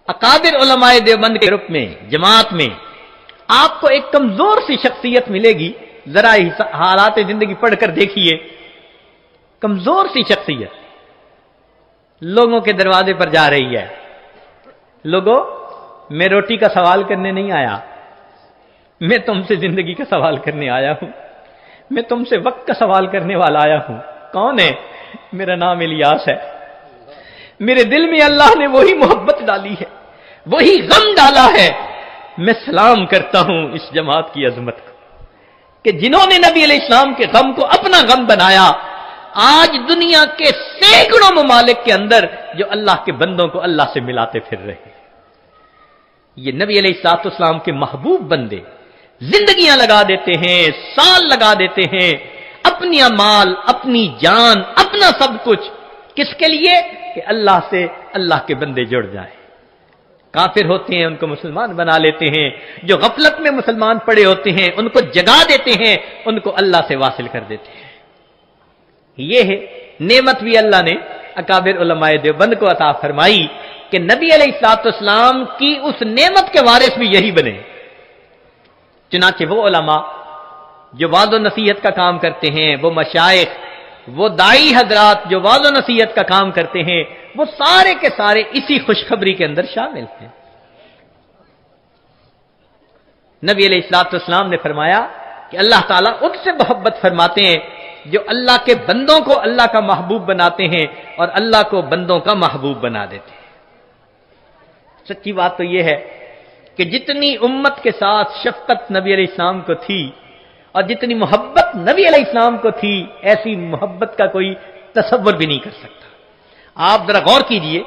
اکابر علماء دیوبند کے گروپ میں، جماعت میں آپ کو ایک کمزور سی شخصیت ملے گی. ذرا حالات زندگی پڑھ کر دیکھیے، کمزور سی شخصیت لوگوں کے دروازے پر جا رہی ہے. لوگوں، میں روٹی کا سوال کرنے نہیں آیا، میں تم سے زندگی کا سوال کرنے آیا ہوں، میں تم سے وقت کا سوال کرنے والا آیا ہوں. کون ہے؟ میرا نام الیاس ہے. میرے دل میں اللہ نے وہی محبت ڈالی ہے، وہی غم ڈالا ہے. میں سلام کرتا ہوں اس جماعت کی عظمت کو کہ جنہوں نے نبی علیہ السلام کے غم کو اپنا غم بنایا. آج دنیا کے سینکڑوں ممالک کے اندر جو اللہ کے بندوں کو اللہ سے ملاتے پھر رہے ہیں، یہ نبی علیہ السلام کے محبوب بندے زندگیاں لگا دیتے ہیں، سال لگا دیتے ہیں، اپنی مال، اپنی جان، اپنا سب کچھ. کس کے لیے؟ کہ اللہ سے اللہ کے بندے جڑ جائیں. کافر ہوتے ہیں ان کو مسلمان بنا لیتے ہیں، جو غفلت میں مسلمان پڑے ہوتے ہیں ان کو جگا دیتے ہیں، ان کو اللہ سے واصل کر دیتے ہیں. یہ ہے نعمت بھی اللہ نے اکابر علماء دیوبند کو عطا فرمائی کہ نبی علیہ السلام کی اس نعمت کے وارث بھی یہی بنے. چنانچہ وہ علماء جو وعظ و نصیحت کا کام کرتے ہیں، وہ مشائخ، وہ داعی حضرات جو وعظ و نصیحت کا کام کرتے ہیں، وہ سارے کے سارے اسی خوشخبری کے اندر شامل ہیں. نبی علیہ السلام نے فرمایا کہ اللہ تعالیٰ ان سے محبت فرماتے ہیں جو اللہ کے بندوں کو اللہ کا محبوب بناتے ہیں اور اللہ کو بندوں کا محبوب بنا دیتے ہیں. سچی بات تو یہ ہے کہ جتنی امت کے ساتھ شفقت نبی علیہ السلام کو تھی اور جتنی محبت نبی علیہ السلام کو تھی، ایسی محبت کا کوئی تصور بھی نہیں کر سکتا. آپ ذرا غور کیجئے،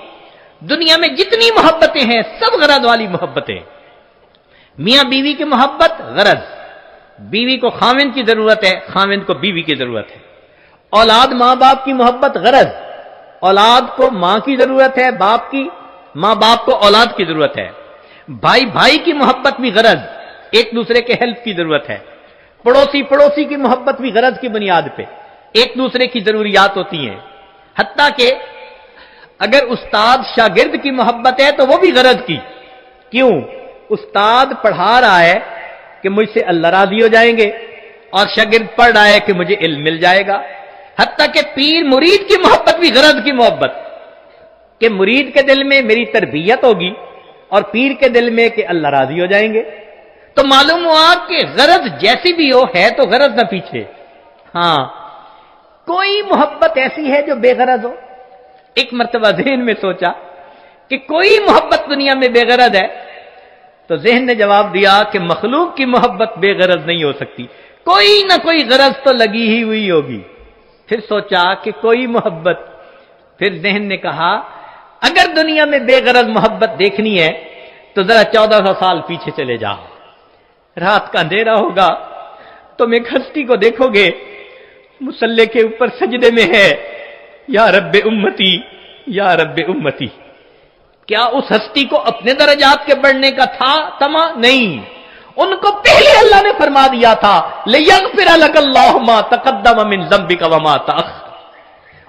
دنیا میں جتنی محبتیں ہیں سب غرض والی محبتیں. میاں بیوی کی محبت غرض، بیوی کو خاوند کی ضرورت ہے، خاوند کو بیوی کی ضرورت ہے. اولاد ماں باپ کی محبت غرض، اولاد کو ماں کی ضرورت ہے، باپ کی، ماں باپ کو اولاد کی ضرورت ہے. بھائی بھائی کی محبت بھی غرض، ایک دوسرے کے ہیلپ کی ضرورت ہے. پڑوسی پڑوسی کی محبت بھی غرض کی بنیاد پہ، ایک دوسرے کی ضروریات ہوتی ہیں. حتیٰ کہ اگر استاد شاگرد کی محبت ہے تو وہ بھی غرض کی. کیوں؟ استاد پڑھا رہا ہے کہ مجھ سے اللہ راضی ہو جائیں گے، اور شاگرد پڑھ رہا ہے کہ مجھے علم مل جائے گا. حتیٰ کہ پیر مرید کی محبت بھی غرض کی محبت، کہ مرید کے دل میں میری تربیت ہوگی اور پیر کے دل میں کہ اللہ راضی ہو جائیں گے. تو معلوم ہوا کہ غرض جیسی بھی ہو ہے تو غرض نہ پیچھے. ہاں، کوئی محبت ایسی ہے جو بے غرض ہو؟ ایک مرتبہ ذہن میں سوچا کہ کوئی محبت دنیا میں بے غرض ہے؟ تو ذہن نے جواب دیا کہ مخلوق کی محبت بے غرض نہیں ہو سکتی، کوئی نہ کوئی غرض تو لگی ہی ہوئی ہوگی. پھر سوچا کہ کوئی محبت، پھر ذہن نے کہا اگر دنیا میں بے غرض محبت دیکھنی ہے تو ذرا 1400 سال پیچھے چلے جاؤ. رات کا اندھیرا ہوگا، تم ایک ہستی کو دیکھو گے مصلی کے اوپر سجدے میں ہے، یا رب امتی یا رب امتی. کیا اس ہستی کو اپنے درجات کے بڑھنے کا تھا تما؟ نہیں، ان کو پہلے اللہ نے فرما دیا تھا لِيَغْفِرَ لَكَ اللَّهُ مَا تَقَدَّمَ مِنْ ذَنبِكَ وَمَا تَأَخَّرَ.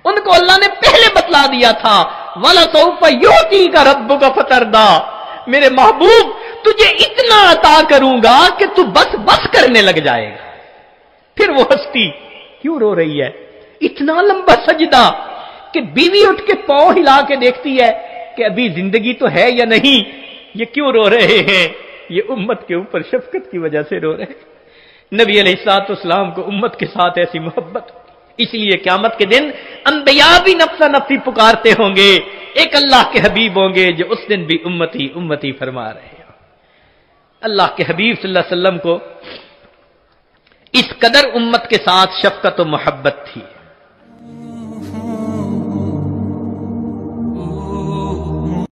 ان کو اللہ نے پہلے بتلا دیا تھا وَلَسَوْفَ يُعْطِيكَ رَبُّكَ فَتَرْضَىٰ. میرے محبوب تجھے اتنا عطا کروں گا کہ تو بس بس کرنے لگ جائے گا. پھر وہ ہستی کیوں رو رہی ہے؟ اتنا لمبا سجدہ کہ بیوی اٹھ کے پاؤں ہلا کے دیکھتی ہے کہ ابھی زندگی تو ہے یا نہیں. یہ کیوں رو رہے ہیں؟ یہ امت کے اوپر شفقت کی وجہ سے رو رہے ہیں. نبی علیہ السلام کو امت کے ساتھ ایسی محبت، اس لیے قیامت کے دن انبیاء بھی نفسا نفسی پکارتے ہوں گے، ایک اللہ کے حبیب ہوں گے جو اس دن بھی امتی امتی فرما رہے ہیں. اللہ کے حبیب صلی اللہ علیہ وسلم کو اس قدر امت کے ساتھ شفقت و محبت تھی.